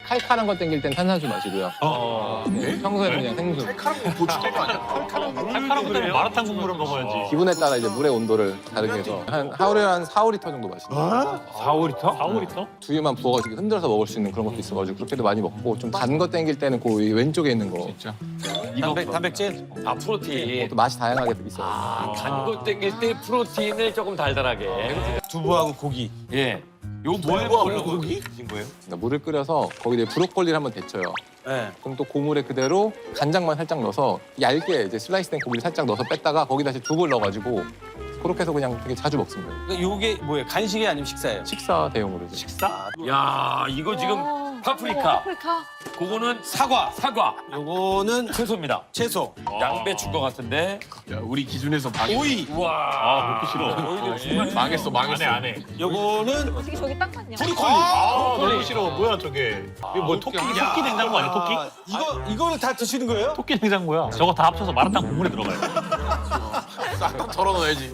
칼칼한 거 땡길 땐 탄산수 마시고요. 평소에는 그냥 생수. 칼칼한 거 고추대가 아니야. 칼칼한 거 때문에 마라탕 국물을 먹어야지. 기분에 따라 이제 물의 온도를 다르게 해서 하루에 한 4, 5리터 정도 마십니다. 4, 5리터? 4, 5리터? 두유만 부어가지고 흔들어서 먹을 수 있는 그런 것도 있어가지고 그렇게도 많이 먹고 좀 단 거 땡길 때는 그 왼쪽에 있는 거. 진짜. 단백질? 아, 프로틴. 또 맛이 다양하게 있어요. 단거 땡길 때 프로틴을 조금 달달하게. 두부하고 고기. 예. 요 두부하고 고기? 드신 거예요? 그러니까 물을 끓여서 거기에 브로콜리를 한번 데쳐요. 네. 그럼 또 고물에 그대로 간장만 살짝 넣어서 얇게 이제 슬라이스된 고기를 살짝 넣어서 뺐다가 거기다 이제 두부를 넣어가지고 그렇게 해서 그냥 되게 자주 먹습니다. 그러니까 요게 뭐예요? 간식이 아니면 식사예요? 식사 대용으로 이제. 식사? 야, 이거 지금 파프리카. 그거는 사과. 사과. 요거는 채소입니다. 채소. 양배추인 것 같은데. 야, 우리 기준에서 망했어. 오이. 우와. 아, 먹기 싫어. 오이도 정말 망했어, 망했어. 안 해. 요거는 어떻게 저기 딱 맞냐? 브로콜리. 아, 먹기 싫어. 뭐야, 저게. 이거 뭐 토끼 냉장고 아니야, 토끼? 이거를 다 드시는 거예요? 토끼 냉장고야. 저거 다 합쳐서 마라탕 국물에 들어가요. 싹 털어넣어야지.